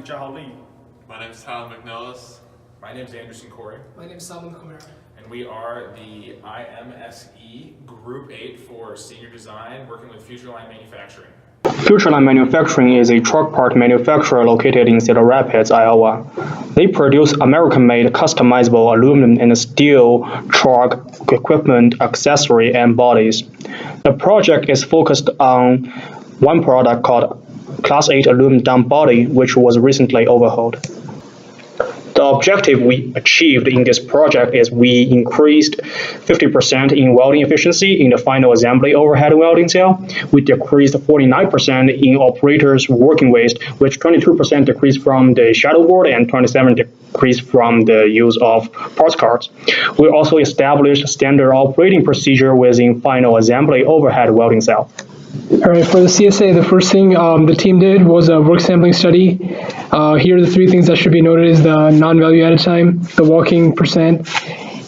name's Jahal Lee. My name is Tyler McNellis. My name is Anderson Corey. My name is Salman Kumar. And we are the IMSE Group 8 for Senior Design, working with Futureline Manufacturing. Futureline Manufacturing is a truck part manufacturer located in Cedar Rapids, Iowa. They produce American-made customizable aluminum and steel truck equipment, accessory, and bodies. The project is focused on one product called Class 8 aluminum dump body, which was recently overhauled. The objective we achieved in this project is we increased 50% in welding efficiency in the final assembly overhead welding cell. We decreased 49% in operators' working waste, which 22% decreased from the shadow board and 27% decreased from the use of parts cards. We also established standard operating procedure within final assembly overhead welding cell. All right, for the CSA, the first thing the team did was a work sampling study. Here are the three things that should be noted: is the non-value added time, the walking percent,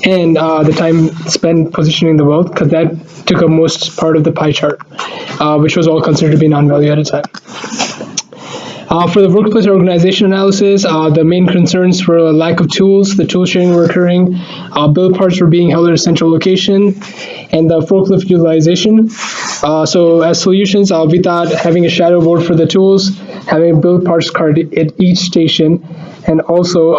and the time spent positioning the weld, because that took up most part of the pie chart, which was all considered to be non-value added time. For the workplace organization analysis, the main concerns were a lack of tools, the tool sharing were occurring, build parts were being held at a central location, and the forklift utilization. So as solutions, we thought having a shadow board for the tools, having a build parts card at each station, and also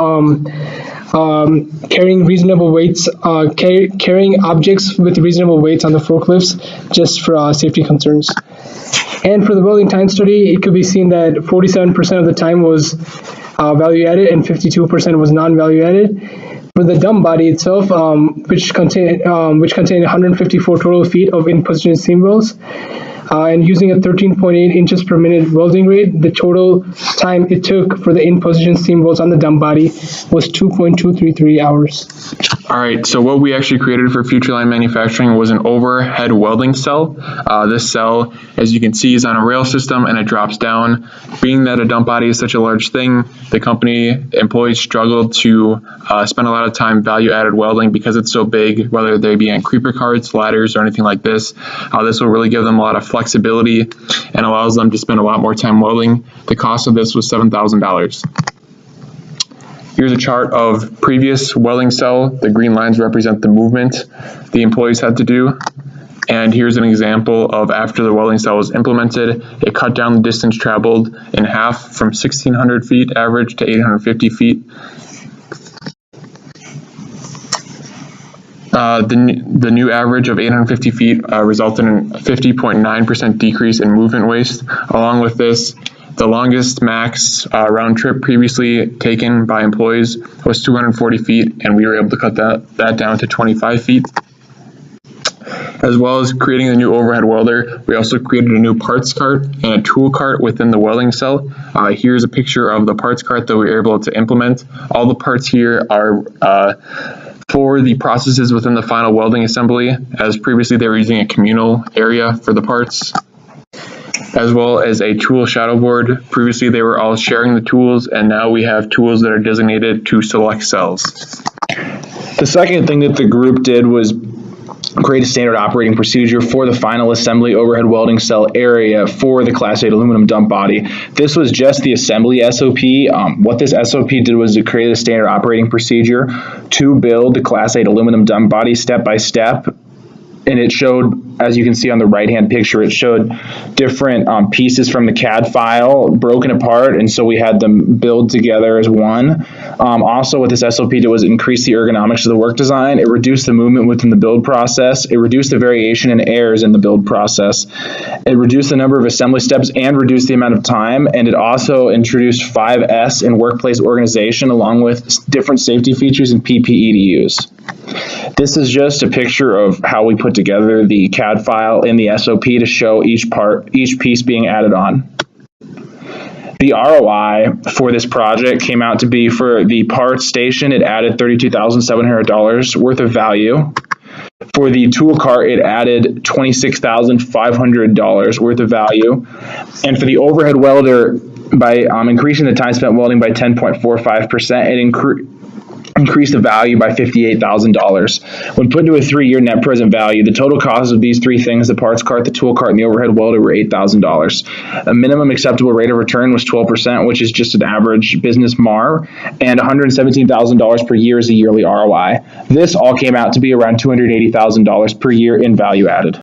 carrying reasonable weights, carrying objects with reasonable weights on the forklifts just for safety concerns. And for the welding time study, it could be seen that 47% of the time was value added and 52% was non-value added. For the dump body itself, which contained 154 total feet of in-position seam welds, and using a 13.8 inches per minute welding rate, the total time it took for the in-position seam welds on the dump body was 2.233 hours. All right, so what we actually created for Futureline Manufacturing was an overhead welding cell. This cell, as you can see, is on a rail system and it drops down. Being that a dump body is such a large thing, the company employees struggled to spend a lot of time value-added welding because it's so big, whether they be on creeper carts, ladders, or anything like this. This will really give them a lot of flexibility and allows them to spend a lot more time welding. The cost of this was $7,000. Here's a chart of previous welding cell. The green lines represent the movement the employees had to do. And here's an example of after the welding cell was implemented, it cut down the distance traveled in half from 1,600 feet average to 850 feet. The new average of 850 feet resulted in a 50.9% decrease in movement waste. Along with this, the longest max round trip previously taken by employees was 240 feet, and we were able to cut that down to 25 feet. As well as creating a new overhead welder, we also created a new parts cart and a tool cart within the welding cell. Here's a picture of the parts cart that we were able to implement. All the parts here are for the processes within the final welding assembly, as previously they were using a communal area for the parts, as well as a tool shadow board. Previously they were all sharing the tools, and now we have tools that are designated to select cells. The second thing that the group did was create a standard operating procedure for the final assembly overhead welding cell area for the Class 8 aluminum dump body. This was just the assembly SOP. What this SOP did was to create a standard operating procedure to build the Class 8 aluminum dump body step by step. And it showed, as you can see on the right-hand picture, it showed different pieces from the CAD file broken apart, and so we had them build together as one. Also, what this SOP did was increase the ergonomics of the work design. It reduced the movement within the build process. It reduced the variation and errors in the build process. It reduced the number of assembly steps and reduced the amount of time, and it also introduced 5S in workplace organization, along with different safety features and PPE to use. This is just a picture of how we put together the CAD file in the SOP to show each piece being added on. The ROI for this project came out to be, for the parts station, it added $32,700 worth of value. For the tool cart, it added $26,500 worth of value. And for the overhead welder, by increasing the time spent welding by 10.45%, increased the value by $58,000. When put into a 3-year net present value, the total cost of these three things, the parts cart, the tool cart, and the overhead welder, were $8,000. A minimum acceptable rate of return was 12%, which is just an average business MAR, and $117,000 per year is a yearly ROI. This all came out to be around $280,000 per year in value added.